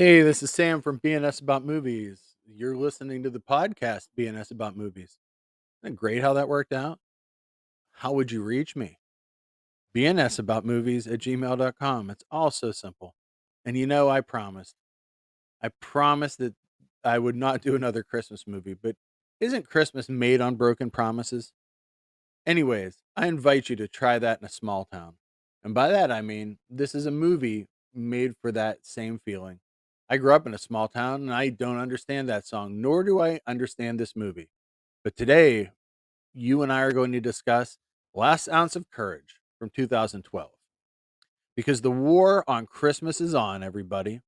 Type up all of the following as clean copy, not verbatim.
Hey, this is Sam from BNS About Movies. You're listening to the podcast BNS About Movies. Isn't it great how that worked out? How would you reach me? BNS About Movies at gmail.com. It's all so simple. And I promised. I promised that I would not do another Christmas movie, but isn't Christmas made on broken promises? Anyways, I invite you to try that in a small town. And by that, I mean, this is a movie made for that same feeling. I grew up in a small town and I don't understand that song, nor do I understand this movie. But today, you and I are going to discuss Last Ounce of Courage from 2012. Because the war on Christmas is on, everybody.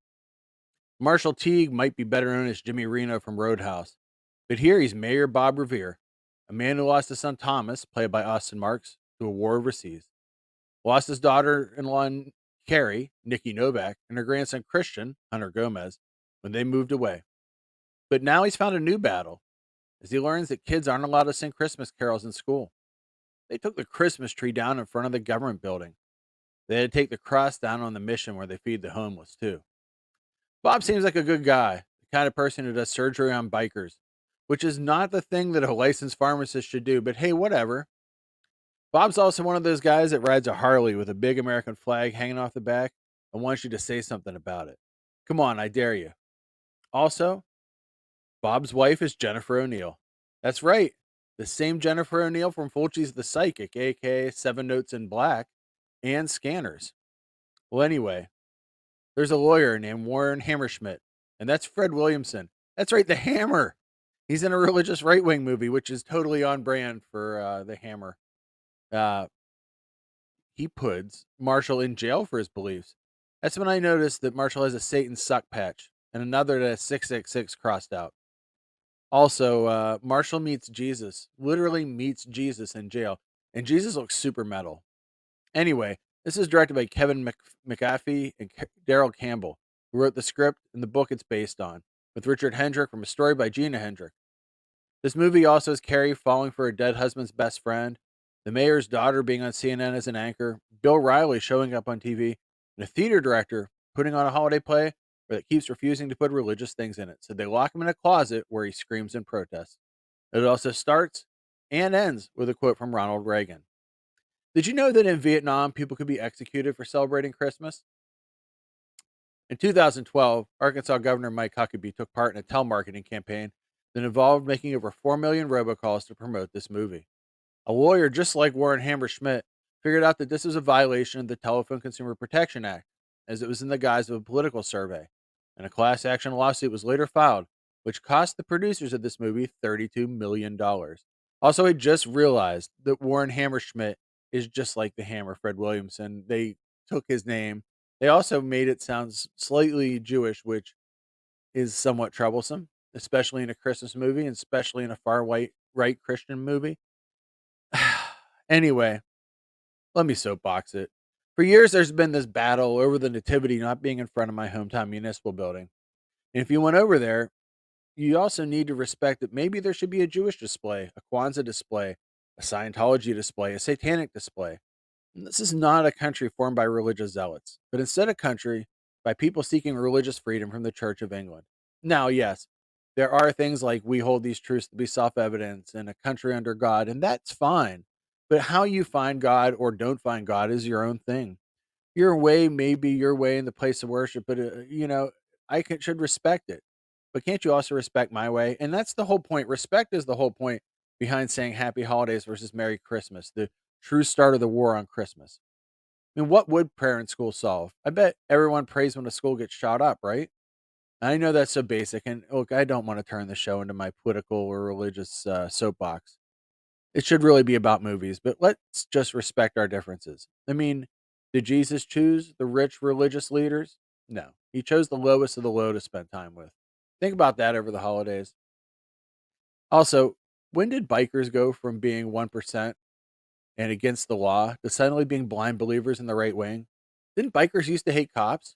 Marshall Teague might be better known as Jimmy Reno from Roadhouse, but here he's Mayor Bob Revere, a man who lost his son Thomas, played by Austin Marks, to a war overseas. Lost his daughter-in-law Carrie, Nikki Novak, and her grandson Christian, Hunter Gomez, when they moved away. But now he's found a new battle as he learns that kids aren't allowed to sing Christmas carols in school. They took the Christmas tree down in front of the government building. They had to take the cross down on the mission where they feed the homeless, too. Bob seems like a good guy, the kind of person who does surgery on bikers, which is not the thing that a licensed pharmacist should do, but hey, whatever. Bob's also one of those guys that rides a Harley with a big American flag hanging off the back and wants you to say something about it. Come on, I dare you. Also, Bob's wife is Jennifer O'Neill. That's right, the same Jennifer O'Neill from Fulci's The Psychic, aka Seven Notes in Black, and Scanners. Well, anyway, there's a lawyer named Warren Hammerschmidt, and that's Fred Williamson. That's right, the Hammer. He's in a religious right wing movie, which is totally on brand for the Hammer. Uh, he puts Marshall in jail for his beliefs. That's when I noticed that Marshall has a Satan suck patch and another that has 666 crossed out. Also, Marshall meets Jesus, literally meets Jesus in jail, and Jesus looks super metal. Anyway, this is directed by Kevin McAfee and Daryl Campbell, who wrote the script and the book it's based on, with Richard Hendrick from a story by Gina Hendrick. This movie also has Carrie falling for her dead husband's best friend, the mayor's daughter being on CNN as an anchor, Bill Riley showing up on TV, and a theater director putting on a holiday play that keeps refusing to put religious things in it. So they lock him in a closet where he screams in protest. It also starts and ends with a quote from Ronald Reagan. Did you know that in Vietnam, people could be executed for celebrating Christmas? In 2012, Arkansas Governor Mike Huckabee took part in a telemarketing campaign that involved making over 4 million robocalls to promote this movie. A lawyer just like Warren Hammerschmidt figured out that this was a violation of the Telephone Consumer Protection Act, as it was in the guise of a political survey, and a class action lawsuit was later filed, which cost the producers of this movie $32 million. Also, I just realized that Warren Hammerschmidt is just like the Hammer Fred Williamson. They took his name. They also made it sound slightly Jewish, which is somewhat troublesome, especially in a Christmas movie and especially in a far right Christian movie. Anyway, let me soapbox it. For years, there's been this battle over the Nativity not being in front of my hometown municipal building. And if you went over there, you also need to respect that maybe there should be a Jewish display, a Kwanzaa display, a Scientology display, a satanic display. And this is not a country formed by religious zealots, but instead a country by people seeking religious freedom from the Church of England. Now, yes, there are things like we hold these truths to be self evident and a country under God, and that's fine. But how you find God or don't find God is your own thing. Your way may be your way in the place of worship, but should respect it. But can't you also respect my way? And that's the whole point. Respect is the whole point behind saying Happy Holidays versus Merry Christmas, the true start of the war on Christmas. I mean, what would prayer in school solve? I bet everyone prays when a school gets shot up, right? I know that's so basic, and look, I don't want to turn the show into my political or religious soapbox. It should really be about movies, but let's just respect our differences. I mean, did Jesus choose the rich religious leaders? No, he chose the lowest of the low to spend time with. Think about that over the holidays. Also, when did bikers go from being 1% and against the law to suddenly being blind believers in the right wing? Didn't bikers used to hate cops?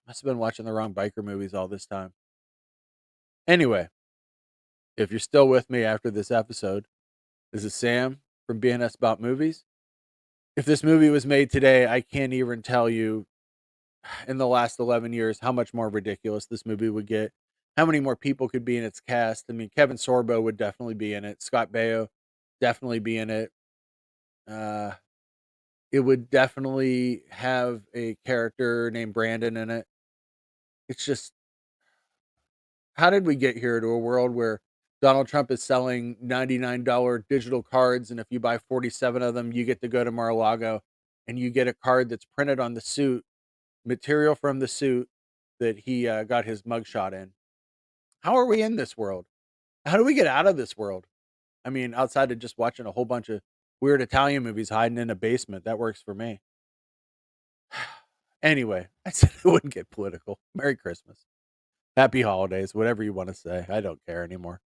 Must have been watching the wrong biker movies all this time. Anyway, if you're still with me after this episode, this is Sam from BNS About Movies. If this movie was made today, I can't even tell you in the last 11 years, how much more ridiculous this movie would get. How many more people could be in its cast? I mean, Kevin Sorbo would definitely be in it. Scott Baio definitely be in it. Uh, it would definitely have a character named Brandon in it. It's just, how did we get here to a world where Donald Trump is selling $99 digital cards, and if you buy 47 of them, you get to go to Mar-a-Lago, and you get a card that's printed on the suit, material from the suit that he got his mugshot in. How are we in this world? How do we get out of this world? I mean, outside of just watching a whole bunch of weird Italian movies hiding in a basement, that works for me. Anyway, I said I wouldn't get political. Merry Christmas. Happy holidays, whatever you want to say. I don't care anymore.